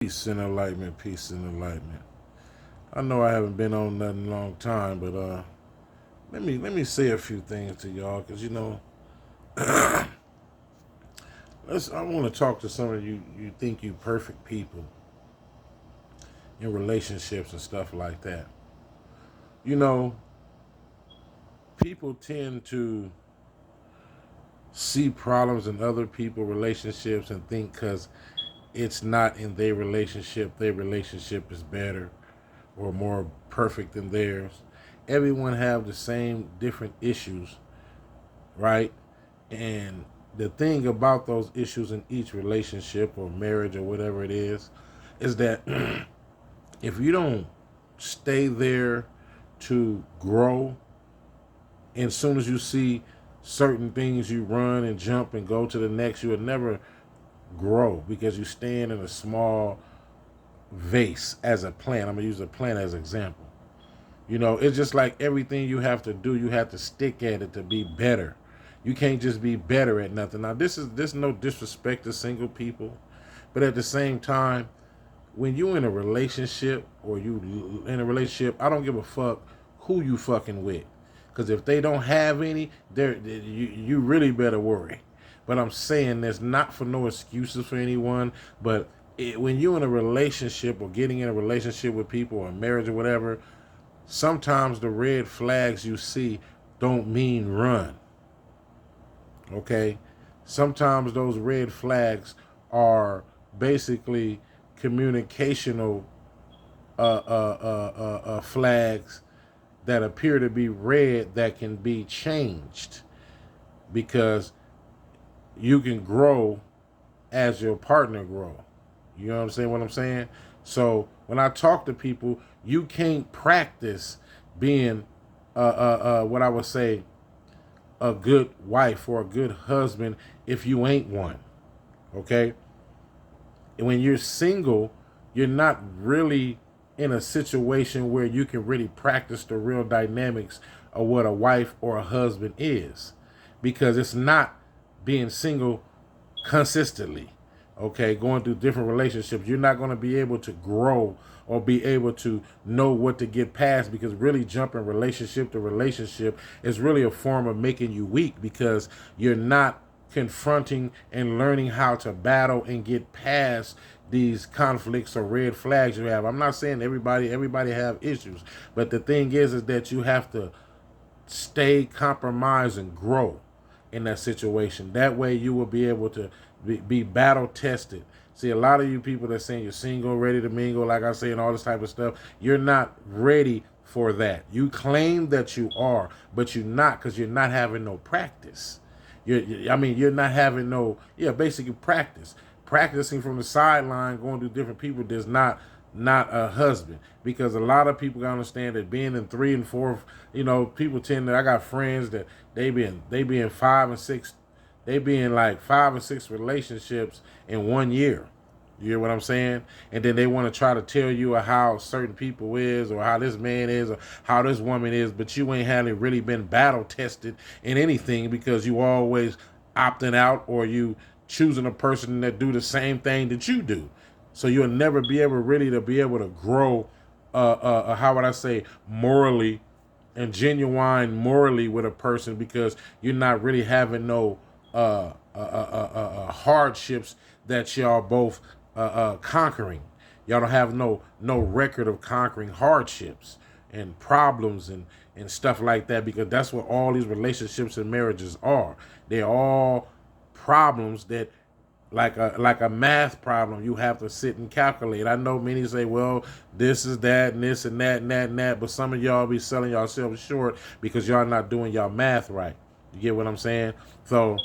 Peace and enlightenment, peace and enlightenment. I know I haven't been on nothing in a long time, but let me say a few things to y'all, cause I want to talk to some of you. You think you perfect people in relationships and stuff like that. You know, people tend to see problems in other people relationships and think because it's not in their relationship is better or more perfect than theirs. Everyone have the same different issues, right? And the thing about those issues in each relationship or marriage or whatever it is that if you don't stay there to grow, and as soon as you see certain things, you run and jump and go to the next, you will never grow because you stand in a small vase as a plant. I'm going to use a plant as an example. It's just like everything you have to do, you have to stick at it to be better. You can't just be better at nothing. Now, this no disrespect to single people, but at the same time, when you in a relationship or you in a relationship, I don't give a fuck who you fucking with, because if they don't have any, you really better worry. But I'm saying this not for no excuses for anyone, but when you in a relationship or getting in a relationship with people or marriage or whatever, sometimes the red flags you see don't mean run. Okay? Sometimes those red flags are basically communicational flags that appear to be red that can be changed because you can grow as your partner grow. You know what I'm saying? What I'm saying? So when I talk to people, you can't practice being what I would say a good wife or a good husband if you ain't one. Okay? And when you're single, you're not really in a situation where you can really practice the real dynamics of what a wife or a husband is, because it's not being single consistently. Okay, going through different relationships, you're not going to be able to grow or be able to know what to get past, because really jumping relationship to relationship is really a form of making you weak, because you're not confronting and learning how to battle and get past these conflicts or red flags you have. I'm not saying everybody have issues, but the thing is that you have to stay compromised and grow in that situation. That way you will be able to be battle tested. See, a lot of you people that saying you're single, ready to mingle, like I say, and all this type of stuff, you're not ready for that. You claim that you are, but you're not, because you're not having no practice. You're not having no, basically practice. Practicing from the sideline, going to different people does not a husband, because a lot of people gotta understand that being in three and four, people tend to. I got friends that they be in five and six, they be in like 5 and 6 relationships in 1 year. You hear what I'm saying? And then they want to try to tell you how certain people is, or how this man is, or how this woman is, but you ain't having really been battle tested in anything, because you always opting out, or you choosing a person that do the same thing that you do. So you'll never be able really to be able to grow, how would I say, morally and genuine morally with a person, because you're not really having no hardships that y'all both conquering. Y'all don't have no record of conquering hardships and problems and stuff like that, because that's what all these relationships and marriages are. They're all problems that, like a math problem, you have to sit and calculate. I know many say, well, this is that and this and that and that and that, but some of y'all be selling yourselves short because y'all not doing y'all math right. You get what I'm saying? So,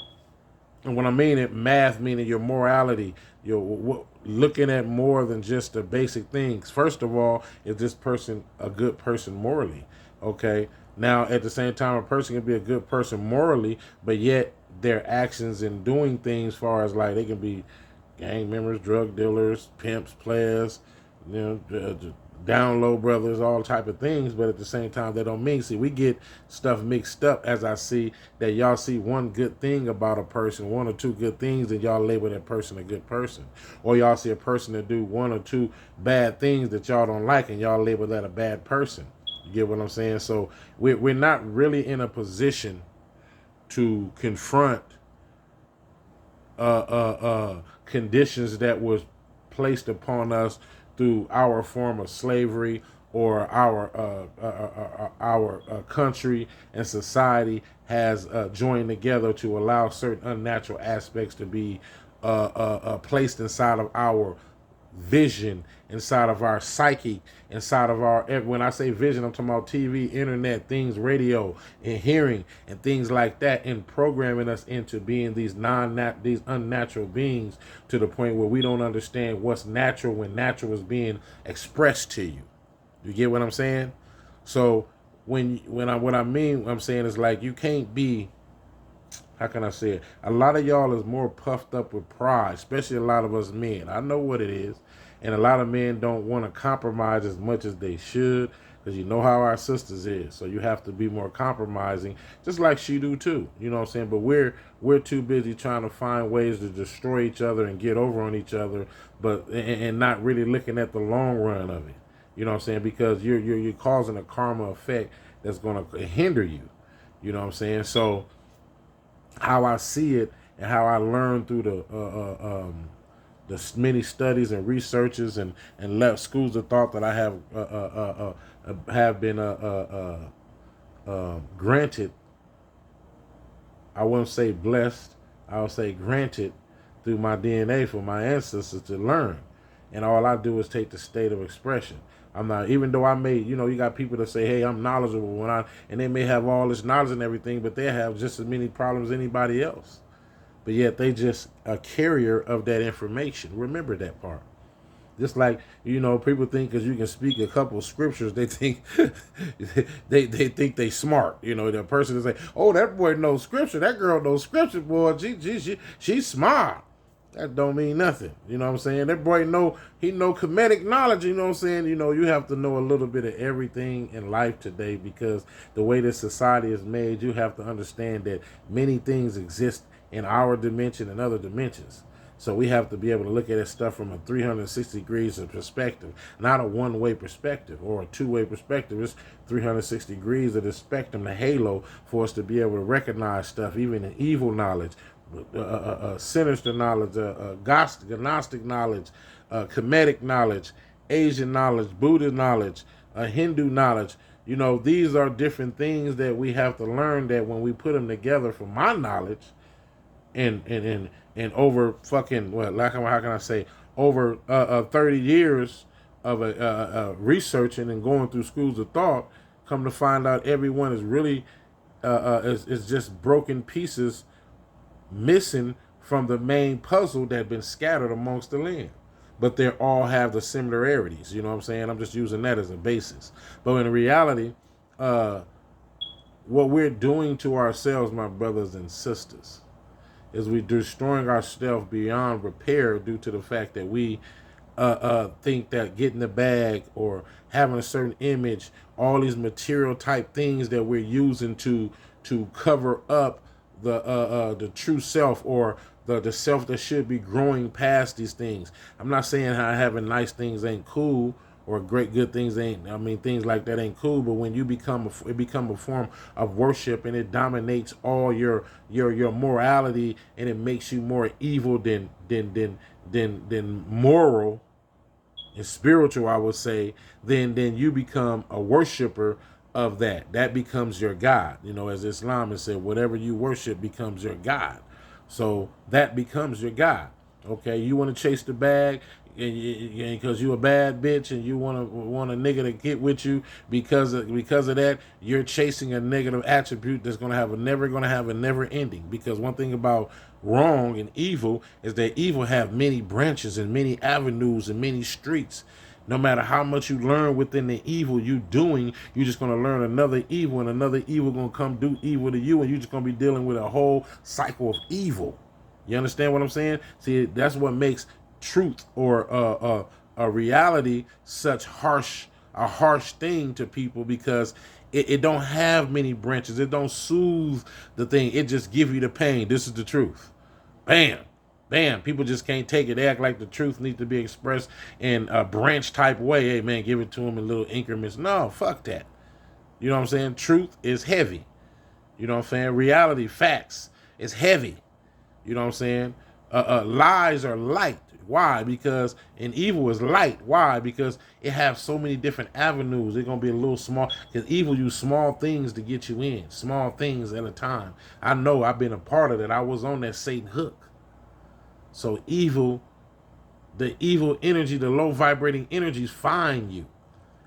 and when I mean it, math meaning your morality, you're looking at more than just the basic things. First of all, is this person a good person morally? Okay. Now, at the same time, a person can be a good person morally, but yet their actions in doing things, far as they can be gang members, drug dealers, pimps, players, down low brothers, all type of things, but at the same time, they don't mean. See, we get stuff mixed up, as I see that y'all see one good thing about a person, one or two good things, and y'all label that person a good person. Or y'all see a person that do one or two bad things that y'all don't like, and y'all label that a bad person. You get what I'm saying? So we're not really in a position to confront conditions that was placed upon us through our form of slavery, or our country and society has joined together to allow certain unnatural aspects to be placed inside of our vision, inside of our psyche, inside of our, when I say vision, I'm talking about TV, internet, things, radio, and hearing, and things like that, and programming us into being these these unnatural beings, to the point where we don't understand what's natural when natural is being expressed to you. You get what I'm saying? So what I mean, I'm saying is, like, you can't be, how can I say it? A lot of y'all is more puffed up with pride, especially a lot of us men. I know what it is. And a lot of men don't want to compromise as much as they should, because you know how our sisters is. So you have to be more compromising, just like she do too. You know what I'm saying? But we're too busy trying to find ways to destroy each other and get over on each other, but and not really looking at the long run of it. You know what I'm saying? Because you're causing a karma effect that's going to hinder you. You know what I'm saying? So how I see it, and how I learned through the many studies and researches and left schools of thought that I have been granted. I wouldn't say blessed, I would say granted, through my DNA from my ancestors to learn. And all I do is take the state of expression. I'm not, even though I may, you got people that say, hey, I'm knowledgeable, and they may have all this knowledge and everything, but they have just as many problems as anybody else. But yet they just a carrier of that information. Remember that part. Just like, people think because you can speak a couple of scriptures, they think they think they smart. The person is like, oh, that boy knows scripture, that girl knows scripture, boy, she's smart. That don't mean nothing. You know what I'm saying? That boy know comedic knowledge. You know what I'm saying? You have to know a little bit of everything in life today, because the way this society is made, you have to understand that many things exist in our dimension and other dimensions. So we have to be able to look at this stuff from a 360 degrees of perspective, not a one-way perspective or a two-way perspective. It's 360 degrees of the spectrum, the halo, for us to be able to recognize stuff, even in evil knowledge, sinister knowledge, Gnostic knowledge, Kemetic knowledge, Asian knowledge, Buddhist knowledge, Hindu knowledge. These are different things that we have to learn, that when we put them together, from my knowledge, and over fucking, how can I say, over 30 years of researching and going through schools of thought, come to find out everyone is really is just broken pieces missing from the main puzzle that have been scattered amongst the land. But they all have the similarities. You know what I'm saying? I'm just using that as a basis. But in reality, what we're doing to ourselves, my brothers and sisters, is we're destroying ourselves beyond repair, due to the fact that we think that getting the bag or having a certain image, all these material type things that we're using to cover up the true self, or the self that should be growing past these things. I'm not saying how having nice things ain't cool, or good things ain't, things like that ain't cool, but when you become a form of worship, and it dominates all your morality, and it makes you more evil than moral and spiritual, I would say, then you become a worshiper of that becomes your God. As Islam has said, whatever you worship becomes your God. So that becomes your God. Okay, you want to chase the bag, and because you a bad bitch, and you want a nigga to get with you because of that, you're chasing a negative attribute that's never gonna have a never ending. Because one thing about wrong and evil is that evil have many branches and many avenues and many streets. No matter how much you learn within the evil you doing, you're just going to learn another evil, and another evil going to come do evil to you, and you're just going to be dealing with a whole cycle of evil. You understand what I'm saying? See, that's what makes truth or a reality such harsh a harsh thing to people because it don't have many branches. It don't soothe the thing. It just give you the pain. This is the truth. Bam. Bam. People just can't take it. They act like the truth needs to be expressed in a branch type way. Hey, man, give it to them in little increments. No, fuck that. You know what I'm saying? Truth is heavy. You know what I'm saying? Reality, facts is heavy. You know what I'm saying? Lies are light. Why? Because and evil is light. Why? Because it has so many different avenues. It's gonna be a little small. Because evil use small things to get you in, small things at a time. I know. I've been a part of that. I was on that Satan hook. So evil, the evil energy, the low vibrating energies find you,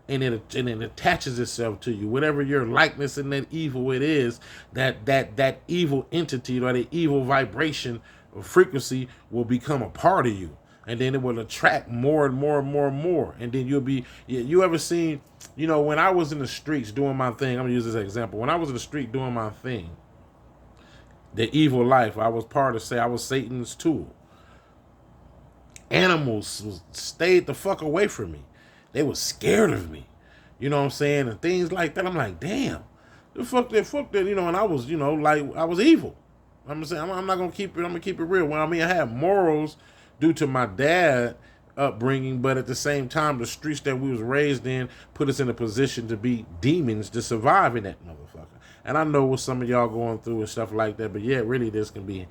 and it attaches itself to you. Whatever your likeness in that evil it is, that evil entity or the evil vibration or frequency will become a part of you, and then it will attract more and more and more and more. And then you'll be, you ever seen, when I was in the streets doing my thing, I'm gonna use this example. When I was in the street doing my thing, the evil life, I was I was Satan's tool. Animals stayed the fuck away from me. They were scared of me. You know what I'm saying? And things like that. I'm like, damn. The fuck that, and I was, like I was evil. I'm saying I'm not gonna keep it, I'm gonna keep it real. Well, I have morals due to my dad upbringing, but at the same time, the streets that we was raised in put us in a position to be demons to survive in that motherfucker. And I know what some of y'all going through and stuff like that, but yeah, really this can be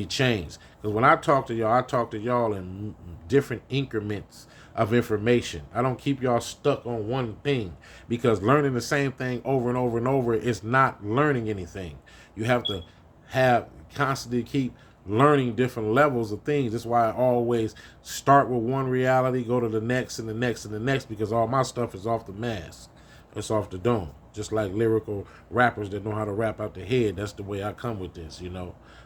changed. Because when I talk to y'all in different increments of information. I don't keep y'all stuck on one thing, because learning the same thing over and over and over is not learning anything. You have to constantly keep learning different levels of things. That's why I always start with one reality, go to the next and the next and the next, because all my stuff is off the mask. It's off the dome. Just like lyrical rappers that know how to rap out the head. That's the way I come with this,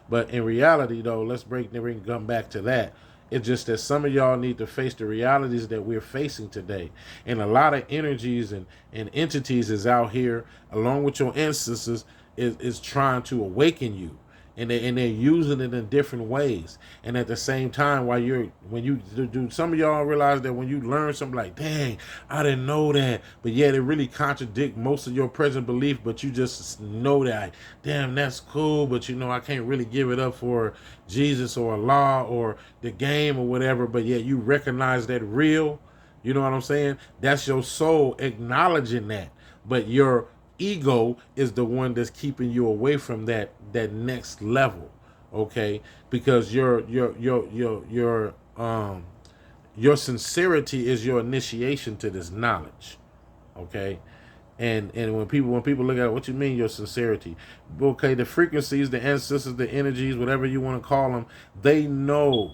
But in reality, though, let's come back to that. It's just that some of y'all need to face the realities that we're facing today. And a lot of energies and entities is out here, along with your ancestors, is trying to awaken you. And they're using it in different ways. And at the same time, when you do, some of y'all realize that when you learn something like, dang, I didn't know that, but yet it really contradict most of your present belief, but you just know that, damn, that's cool, but I can't really give it up for Jesus or Allah or the game or whatever, but yet you recognize that real, you know what I'm saying? That's your soul acknowledging that, but your ego is the one that's keeping you away from that next level, okay? Because your sincerity is your initiation to this knowledge, okay? And when people look at it, what you mean your sincerity? Okay, the frequencies, the ancestors, the energies, whatever you want to call them, they know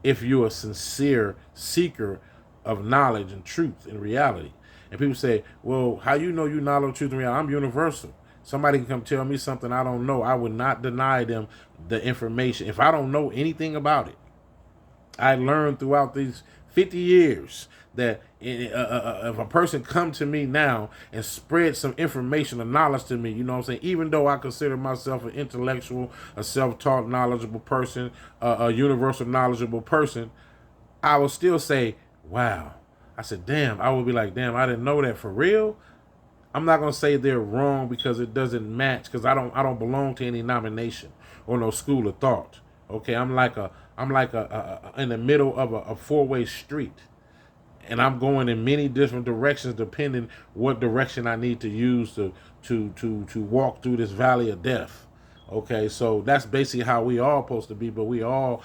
if you're a sincere seeker of knowledge and truth and reality. And people say, well, how you know you knowledge, truth, and reality? I'm universal. Somebody can come tell me something I don't know. I would not deny them the information. If I don't know anything about it, I learned throughout these 50 years that if a person come to me now and spread some information or knowledge to me, you know what I'm saying, even though I consider myself an intellectual, a self-taught, knowledgeable person, a universal knowledgeable person, I will still say, wow. I said, damn. I would be like, damn, I didn't know that for real. I'm not gonna say they're wrong because it doesn't match, because I don't belong to any nomination or no school of thought. Okay, I'm like a in the middle of a four-way street, and I'm going in many different directions depending what direction I need to use to walk through this valley of death. Okay, so that's basically how we all supposed to be, but we all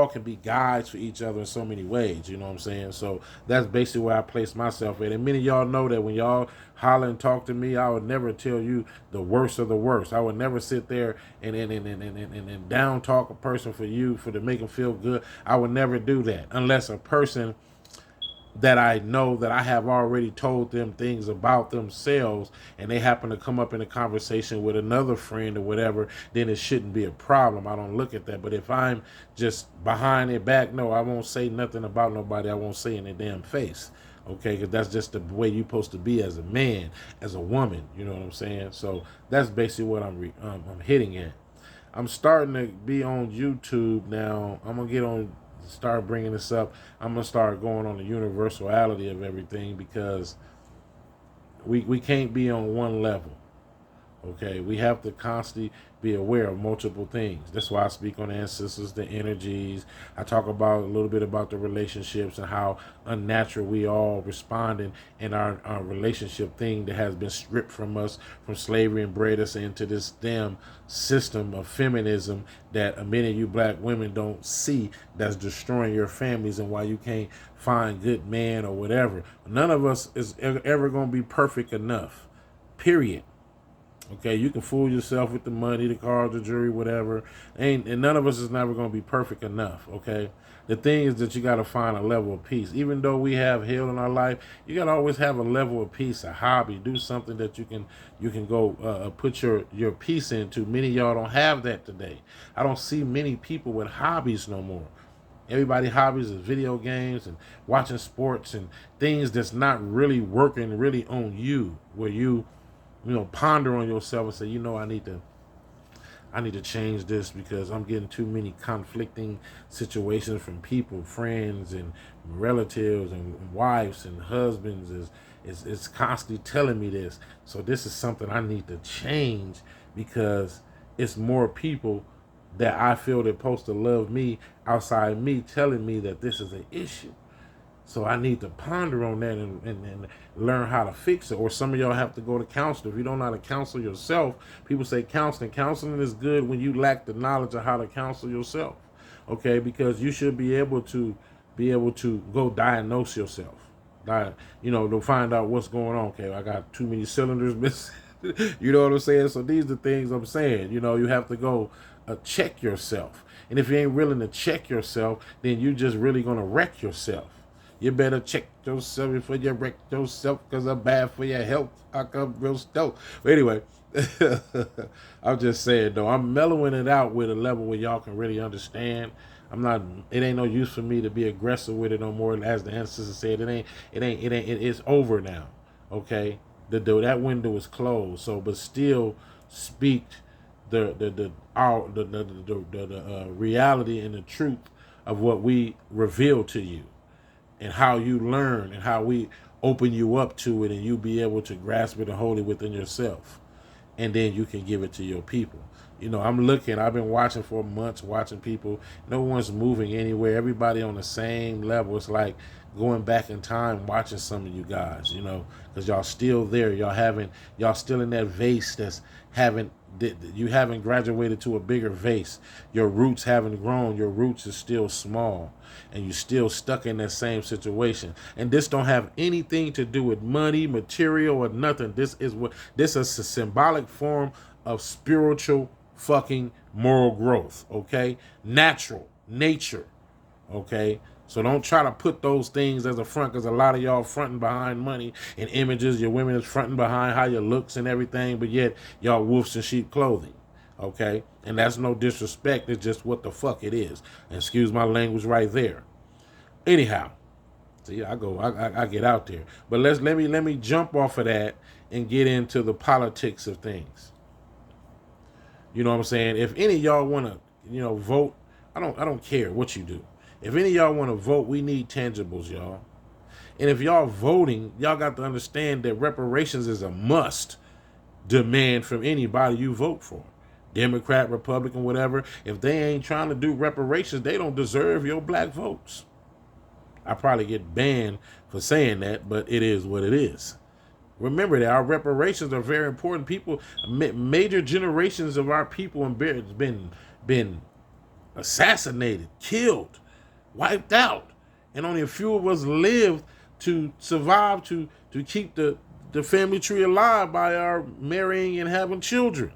can be guides for each other in so many ways, you know what I'm saying? So that's basically where I place myself at. And many of y'all know that when y'all holler and talk to me, I would never tell you the worst of the worst. I would never sit there and down talk a person to make them feel good. I would never do that unless a person that I know that I have already told them things about themselves and they happen to come up in a conversation with another friend or whatever, then it shouldn't be a problem. I don't look at that. But if I'm just behind their back, no, I won't say nothing about nobody. I won't say in their damn face. Okay, because that's just the way you're supposed to be as a man, as a woman. You know what I'm saying? So that's basically what I'm hitting at. I'm starting to be on YouTube now. I'm going to get on start bringing this up, I'm gonna start going on the universality of everything, because we can't be on one level. Okay, we have to constantly be aware of multiple things. That's why I speak on the ancestors, the energies. I talk about a little bit about the relationships and how unnatural we all responding in our relationship thing that has been stripped from us from slavery and bred us into this damn system of feminism that many of you black women don't see, that's destroying your families, and why you can't find good man or whatever. None of us is ever going to be perfect enough, period. Okay, you can fool yourself with the money, the cars, the jewelry, whatever. And none of us is never going to be perfect enough, okay? The thing is that you got to find a level of peace. Even though we have hell in our life, you got to always have a level of peace, a hobby, do something that you can go put your peace into. Many of y'all don't have that today. I don't see many people with hobbies no more. Everybody's hobbies is video games and watching sports and things that's not really working really on you, where you ponder on yourself and say, I need to change this, because I'm getting too many conflicting situations from people, friends and relatives and wives and husbands is constantly telling me this. So this is something I need to change, because it's more people that I feel they're supposed to love me outside me telling me that this is an issue. So I need to ponder on that and learn how to fix it. Or some of y'all have to go to counselor. If you don't know how to counsel yourself, people say counseling. Counseling is good when you lack the knowledge of how to counsel yourself. Okay, because you should be able to go diagnose yourself. To find out what's going on. Okay, I got too many cylinders missing. You know what I'm saying? So these are the things I'm saying. You have to go check yourself. And if you ain't willing to check yourself, then you're just really going to wreck yourself. You better check yourself before you wreck yourself, because I'm bad for your health. I come real stealth. But anyway, I'm just saying, though, I'm mellowing it out with a level where y'all can really understand. It ain't no use for me to be aggressive with it no more. As the ancestor said, it's over now. Okay? That window is closed. So, but still speak the reality and the truth of what we reveal to you, and how you learn, and how we open you up to it, and you be able to grasp it and hold it within yourself. And then you can give it to your people. I've been watching for months, watching people. No one's moving anywhere. Everybody on the same level. It's like going back in time, watching some of you guys, because y'all still there. Y'all still in that vase you haven't graduated to a bigger vase. Your roots haven't grown. Your roots is still small, and you're still stuck in that same situation. And this don't have anything to do with money, material, or nothing. This is a symbolic form of spiritual fucking moral growth. Okay, natural nature. Okay. So don't try to put those things as a front, because a lot of y'all fronting behind money and images. Your women is fronting behind how your looks and everything, but yet y'all wolves in sheep clothing. Okay? And that's no disrespect. It's just what the fuck it is. And excuse my language right there. Anyhow, see, I get out there. But let me jump off of that and get into the politics of things. You know what I'm saying? If any of y'all want to, vote, I don't care what you do. If any of y'all want to vote, we need tangibles, y'all. And if y'all voting, y'all got to understand that reparations is a must demand from anybody you vote for. Democrat, Republican, whatever. If they ain't trying to do reparations, they don't deserve your black votes. I probably get banned for saying that, but it is what it is. Remember that our reparations are very important. People, major generations of our people have been assassinated, killed, wiped out, and only a few of us lived to survive to keep the family tree alive by our marrying and having children.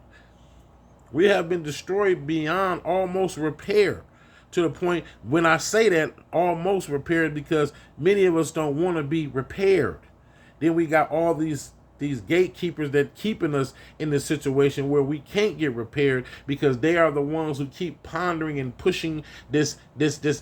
We have been destroyed beyond almost repair, to the point when I say that almost repaired, because many of us don't want to be repaired. Then we got all these gatekeepers that keeping us in this situation where we can't get repaired, because they are the ones who keep pondering and pushing this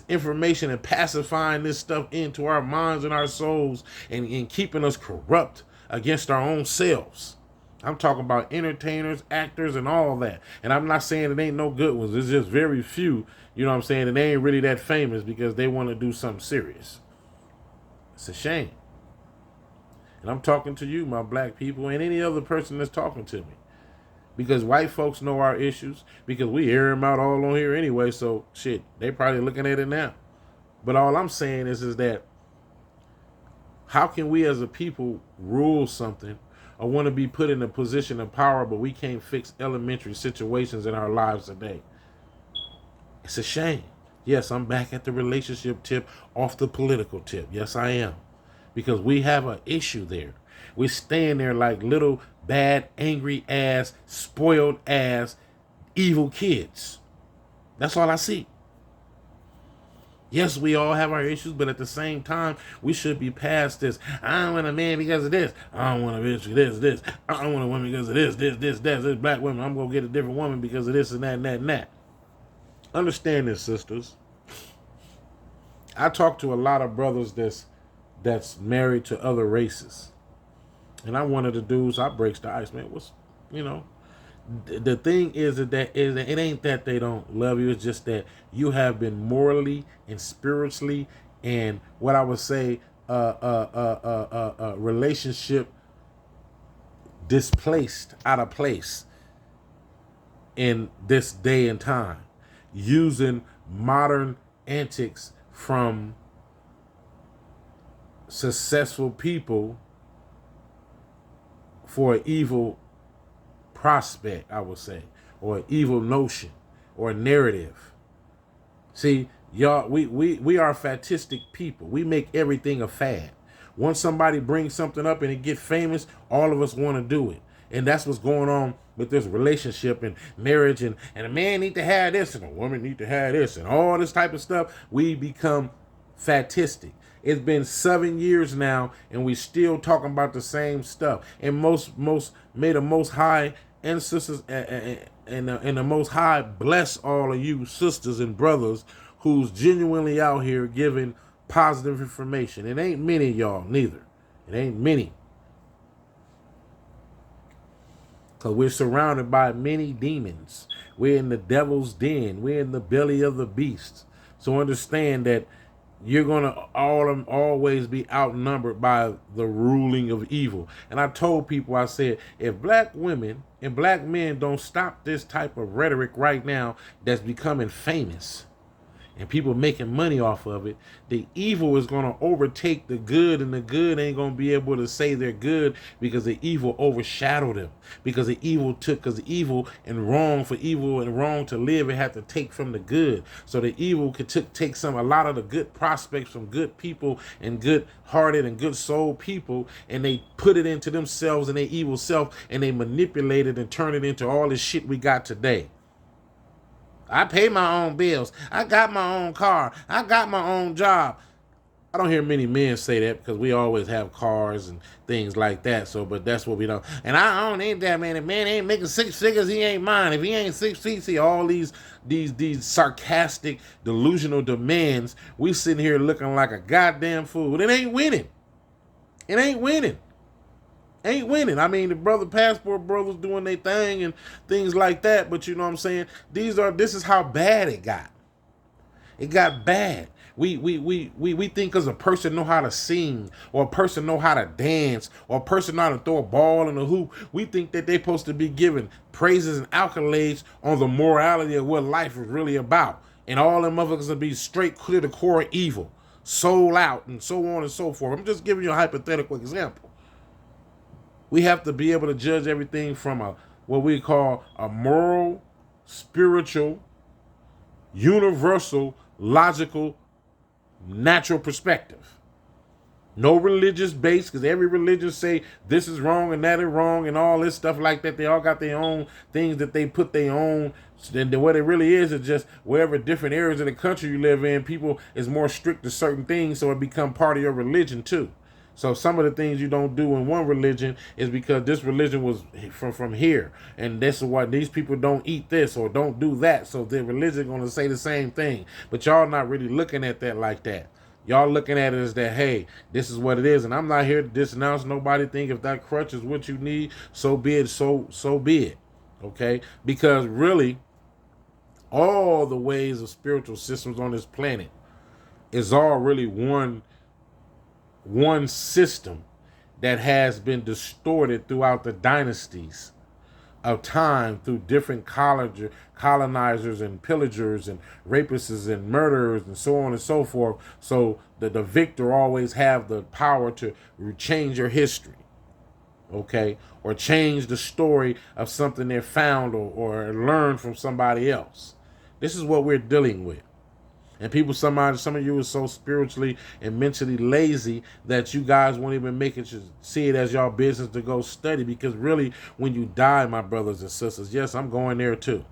information and pacifying this stuff into our minds and our souls, and keeping us corrupt against our own selves. I'm talking about entertainers, actors, and all that. And I'm not saying it ain't no good ones. It's just very few, you know what I'm saying, and they ain't really that famous because they want to do something serious. It's a shame. And I'm talking to you, my black people, and any other person that's talking to me. Because white folks know our issues, because we air them out all on here anyway, so shit, they probably looking at it now. But all I'm saying is that how can we as a people rule something or want to be put in a position of power, but we can't fix elementary situations in our lives today? It's a shame. Yes, I'm back at the relationship tip off the political tip. Yes, I am. Because we have an issue there. We're staying there like little bad, angry ass, spoiled ass, evil kids. That's all I see. Yes, we all have our issues, but at the same time, we should be past this. I don't want a man because of this. I don't want a bitch because of this. I don't want a woman because of this black woman. I'm going to get a different woman because of this and that and that and that. Understand this, sisters. I talk to a lot of brothers that's married to other races. And I'm one of the dudes, I breaks the ice, man. The thing is that it ain't that they don't love you. It's just that you have been morally and spiritually and what I would say relationship displaced out of place in this day and time, using modern antics from successful people for an evil prospect, I would say, or an evil notion or a narrative. See, y'all, we are fatistic people. We make everything a fad. Once somebody brings something up and it get famous, all of us want to do it. And that's what's going on with this relationship and marriage, and a man need to have this and a woman need to have this and all this type of stuff. We become fatistic. It's been 7 years now, and we still talking about the same stuff. And most may the Most High and sisters and the Most High bless all of you sisters and brothers who's genuinely out here giving positive information. It ain't many of y'all, neither. It ain't many. Because we're surrounded by many demons. We're in the devil's den. We're in the belly of the beast. So understand that you're going to always be outnumbered by the ruling of evil. And I told people, I said, if black women and black men don't stop this type of rhetoric right now that's becoming famous and people making money off of it, the evil is going to overtake the good, and the good ain't going to be able to say they're good because the evil overshadowed them. Because the evil and wrong for evil and wrong to live, it had to take from the good. So the evil could take a lot of the good prospects from good people and good hearted and good soul people, and they put it into themselves and their evil self, and they manipulate it and turn it into all this shit we got today. I pay my own bills. I got my own car. I got my own job. I don't hear many men say that because we always have cars and things like that. So, but that's what we don't. And I don't need that, man. If man ain't making 6 figures, he ain't mine. If he ain't 6 feet, see all these sarcastic, delusional demands. We sitting here looking like a goddamn fool. It ain't winning. It ain't winning. Ain't winning. I mean, the passport brothers doing their thing and things like that, but you know what I'm saying? This is how bad it got. It got bad. We think because a person know how to sing, or a person know how to dance, or a person know how to throw a ball in a hoop, we think that they're supposed to be given praises and accolades on the morality of what life is really about. And all them motherfuckers will be straight clear to core evil, soul out, and so on and so forth. I'm just giving you a hypothetical example. We have to be able to judge everything from what we call a moral, spiritual, universal, logical, natural perspective. No religious base, because every religion say this is wrong and that is wrong and all this stuff like that. They all got their own things that they put their own. And what it really is just wherever different areas of the country you live in, people is more strict to certain things, so it become part of your religion too. So some of the things you don't do in one religion is because this religion was from here. And this is why these people don't eat this or don't do that. So the religion going to say the same thing. But y'all not really looking at that like that. Y'all looking at it as that, hey, this is what it is, and I'm not here to disnounce nobody. Think if that crutch is what you need, so be it. So be it. Okay, because really, all the ways of spiritual systems on this planet is all really one system that has been distorted throughout the dynasties of time through different colonizers and pillagers and rapists and murderers and so on and so forth. So the victor always have the power to change your history, okay, or change the story of something they found or learned from somebody else. This is what we're dealing with. And people, some of you are so spiritually and mentally lazy that you guys won't even make it, see it as y'all business to go study. Because really, when you die, my brothers and sisters, yes, I'm going there too.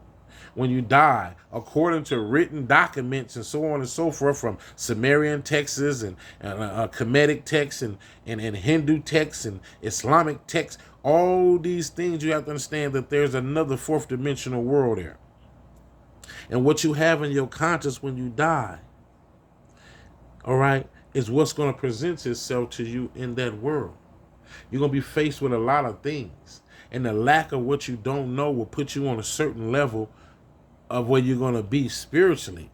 When you die, according to written documents and so on and so forth from Sumerian texts and Kemetic texts and Hindu texts and Islamic texts, all these things, you have to understand that there's another fourth dimensional world there. And what you have in your conscience when you die, all right, is what's going to present itself to you in that world. You're going to be faced with a lot of things. And the lack of what you don't know will put you on a certain level of where you're going to be spiritually.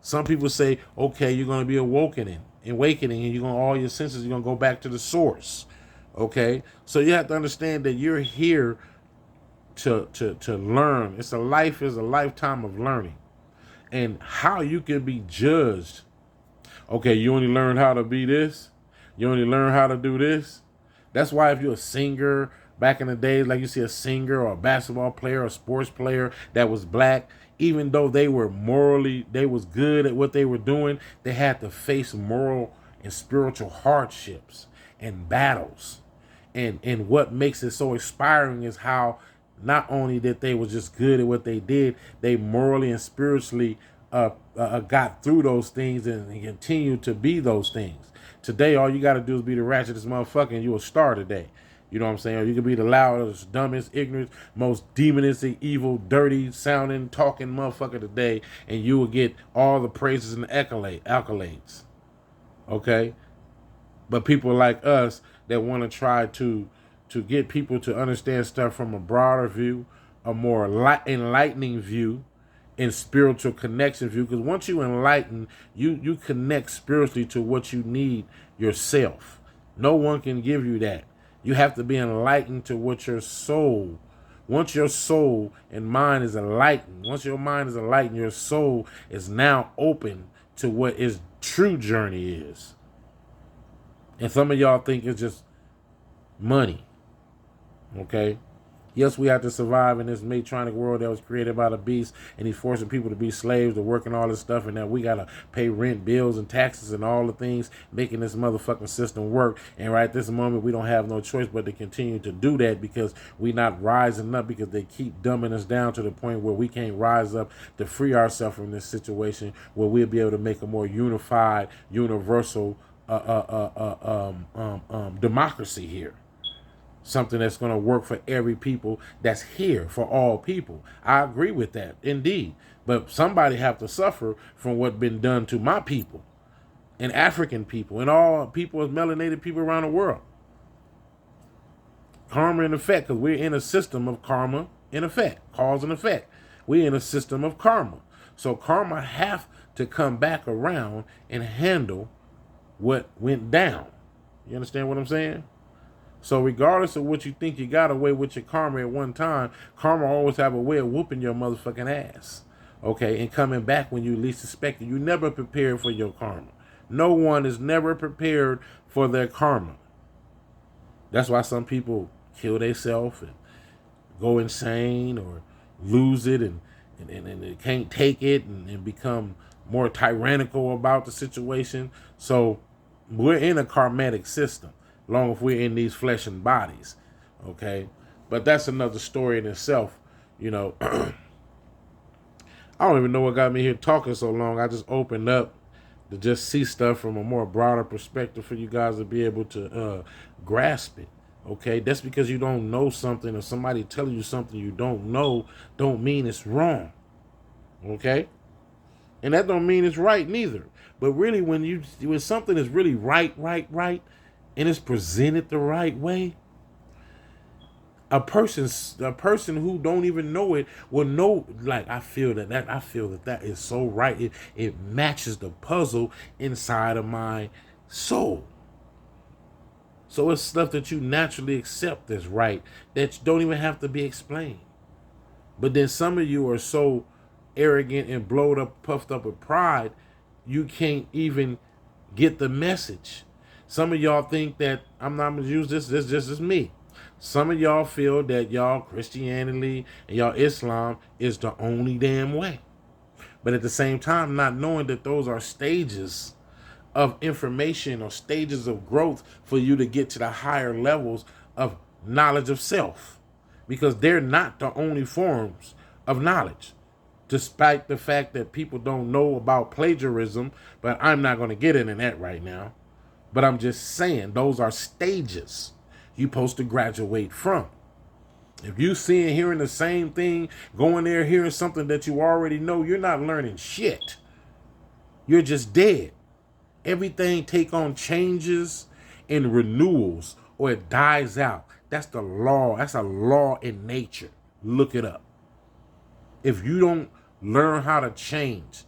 Some people say, okay, you're going to be awakening, and you're going to, all your senses, you're going to go back to the source. Okay? So you have to understand that you're here to learn. It's a lifetime of learning. And how you can be judged. Okay, you only learned how to be this. You only learn how to do this. That's why if you're a singer, back in the days, like you see a singer or a basketball player or a sports player that was black, even though they was good at what they were doing, they had to face moral and spiritual hardships and battles. And what makes it so inspiring is how not only that they were just good at what they did, they morally and spiritually got through those things and continue to be those things. Today, all you got to do is be the ratchetest motherfucker and you a star today. You know what I'm saying? Or you can be the loudest, dumbest, ignorant, most demonistic, evil, dirty, sounding, talking motherfucker today, and you will get all the praises and accolades. Okay? But people like us that want to try to get people to understand stuff from a broader view, a more enlightening view, and spiritual connection view. Because once you enlighten, you connect spiritually to what you need yourself. No one can give you that. You have to be enlightened to what your soul. Once your soul and mind is enlightened, once your mind is enlightened, your soul is now open to what its true journey is. And some of y'all think it's just money. Okay? Yes, we have to survive in this Matronic world that was created by the beast, and he's forcing people to be slaves to work and all this stuff, and that we got to pay rent, bills, and taxes and all the things making this motherfucking system work. And right at this moment, we don't have no choice but to continue to do that because we not rising up, because they keep dumbing us down to the point where we can't rise up to free ourselves from this situation where we'll be able to make a more unified, universal democracy here. Something that's going to work for every people that's here, for all people. I agree with that, indeed. But somebody have to suffer from what's been done to my people and African people and all people as melanated people around the world. Karma and effect, because we're in a system of karma and effect, cause and effect. We're in a system of karma. So karma have to come back around and handle what went down. You understand what I'm saying? So regardless of what you think you got away with your karma at one time, karma always have a way of whooping your motherfucking ass. Okay, and coming back when you least suspect it. You never prepared for your karma. No one is never prepared for their karma. That's why some people kill themselves and go insane or lose it and they can't take it and become more tyrannical about the situation. So we're in a karmatic system. Long as we're in these flesh and bodies, okay? But that's another story in itself, you know. I don't even know what got me here talking so long. I just opened up to just see stuff from a more broader perspective for you guys to be able to grasp it, okay? That's because you don't know something or somebody telling you something you don't know don't mean it's wrong, okay? And that don't mean it's right neither. But really, when something is really right, and it's presented the right way, a person who don't even know it will know. Like, I feel that is so right. It matches the puzzle inside of my soul. So it's stuff that you naturally accept as right, that don't even have to be explained. But then some of you are so arrogant and blowed up, puffed up with pride, you can't even get the message. Some of y'all think that, I'm not gonna use this just as me. Some of y'all feel that y'all Christianity and y'all Islam is the only damn way. But at the same time, not knowing that those are stages of information or stages of growth for you to get to the higher levels of knowledge of self. Because they're not the only forms of knowledge. Despite the fact that people don't know about plagiarism, but I'm not going to get into that right now. But I'm just saying, those are stages you're supposed to graduate from. If you seeing, hearing the same thing, going there, hearing something that you already know, you're not learning shit. You're just dead. Everything take on changes and renewals, or it dies out. That's the law. That's a law in nature. Look it up. If you don't learn how to change,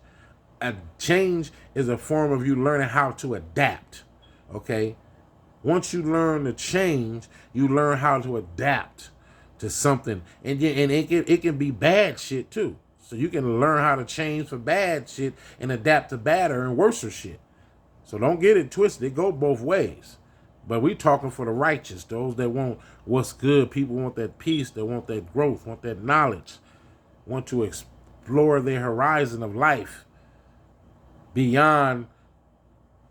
a change is a form of you learning how to adapt. Okay? Once you learn to change, you learn how to adapt to something. And it can be bad shit too. So you can learn how to change for bad shit and adapt to badder and worser shit. So don't get it twisted. It go both ways. But we talking for the righteous, those that want what's good. People want that peace, they want that growth, want that knowledge, want to explore their horizon of life beyond,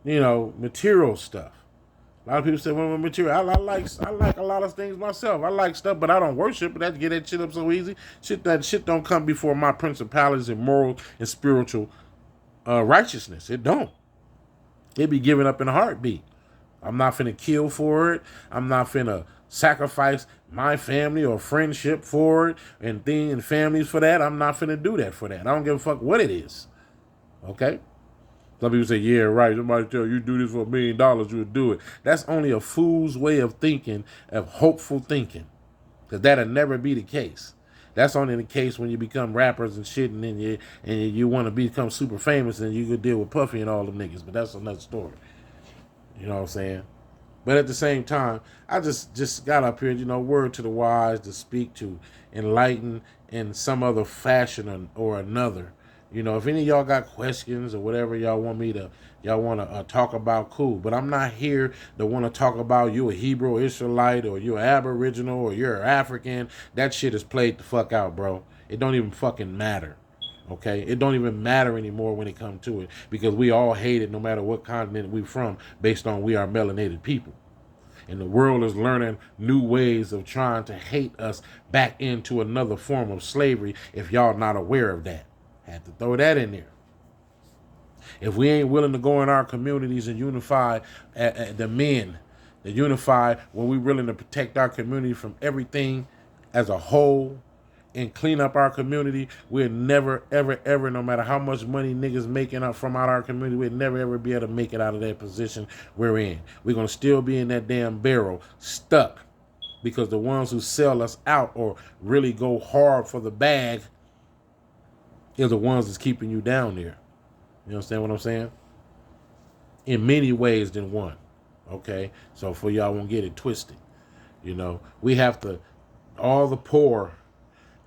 material stuff. A lot of people say, well, material. I like a lot of things myself. I like stuff, but I don't worship. But that get that shit up so easy. That shit don't come before my principalities and moral and spiritual righteousness. It don't. It be given up in a heartbeat. I'm not finna kill for it. I'm not finna sacrifice my family or friendship for it and families for that. I'm not finna do that for that. I don't give a fuck what it is. Okay? Some people say, yeah, right. Somebody tell you do this for $1 million, you would do it. That's only a fool's way of thinking, of hopeful thinking. Because that'll never be the case. That's only the case when you become rappers and shit, and then you want to become super famous, and you could deal with Puffy and all them niggas. But that's another story. You know what I'm saying? But at the same time, I just got up here, word to the wise, to speak to, enlighten in some other fashion or another. If any of y'all got questions or whatever y'all want to talk about, cool. But I'm not here to want to talk about you a Hebrew Israelite or you're Aboriginal or you're African. That shit is played the fuck out, bro. It don't even fucking matter. Okay? It don't even matter anymore when it comes to it, because we all hate it no matter what continent we from, based on we are melanated people. And the world is learning new ways of trying to hate us back into another form of slavery, if y'all not aware of that. Had to throw that in there. If we ain't willing to go in our communities and unify the men, to unify when we're willing to protect our community from everything as a whole and clean up our community, we'll never, ever, ever, no matter how much money niggas making up from out our community, we'll never, ever be able to make it out of that position we're in. We're going to still be in that damn barrel, stuck, because the ones who sell us out or really go hard for the bag is the ones that's keeping you down there. You understand what I'm saying? In many ways than one. Okay? So for y'all won't get it twisted. We have to, all the poor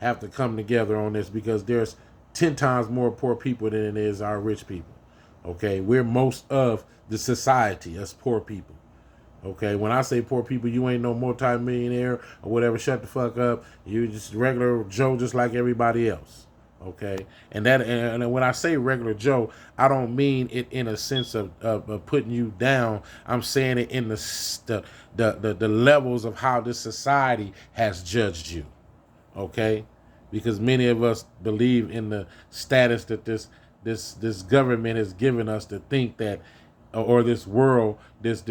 have to come together on this, because there's 10 times more poor people than there is our rich people. Okay? We're most of the society, us poor people. Okay? When I say poor people, you ain't no multi-millionaire or whatever. Shut the fuck up. You just regular Joe, just like everybody else. Okay, and when I say regular Joe, I don't mean it in a sense of putting you down. I'm saying it in the levels of how this society has judged you. Okay, because many of us believe in the status that this government has given us to think that, or this world, this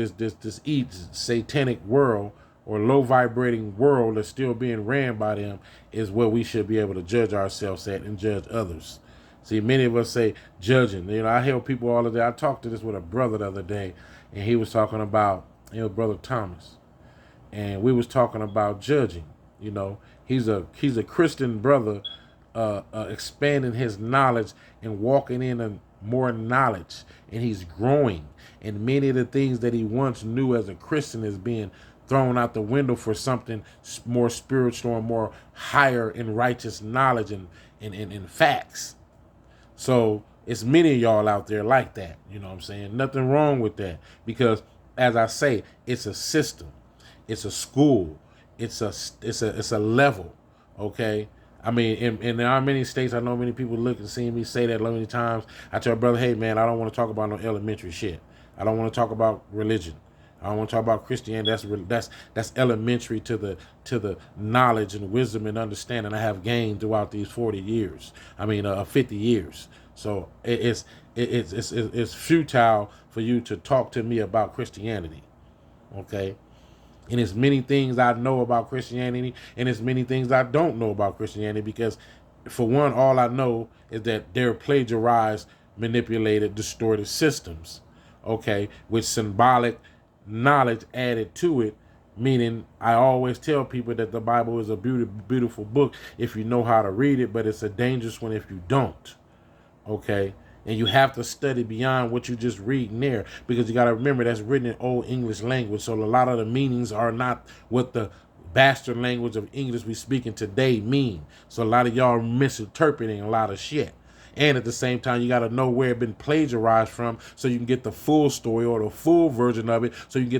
satanic world, or low vibrating world that's still being ran by them, is where we should be able to judge ourselves at and judge others. See, many of us say judging. You know, I hear people all the day. I talked to this with a brother the other day, and he was talking about, Brother Thomas, and we was talking about judging. You know, he's a Christian brother, expanding his knowledge and walking in more knowledge, and he's growing. And many of the things that he once knew as a Christian is being thrown out the window for something more spiritual and more higher in righteous knowledge and facts. So it's many of y'all out there like that. You know what I'm saying? Nothing wrong with that, because as I say, it's a system, it's a school, it's a level. Okay. I mean, in there are many states, I know many people look and see me say that many times. I tell brother, hey man, I don't want to talk about no elementary shit. I don't want to talk about religion. I don't want to talk about Christianity. That's elementary to the knowledge and wisdom and understanding I have gained throughout these 40 years. 50 years. So it's futile for you to talk to me about Christianity. Okay. And it's many things I know about Christianity, and it's many things I don't know about Christianity, because for one, all I know is that they're plagiarized, manipulated, distorted systems, okay, with symbolic knowledge added to it, meaning I always tell people that the Bible is a beautiful book if you know how to read it, but it's a dangerous one if you don't, okay? And you have to study beyond what you just read in there, because you got to remember that's written in Old English language. So a lot of the meanings are not what the bastard language of English we speaking today mean. So a lot of y'all are misinterpreting a lot of shit. And at the same time, you got to know where it been plagiarized from, so you can get the full story or the full version of it, so you can get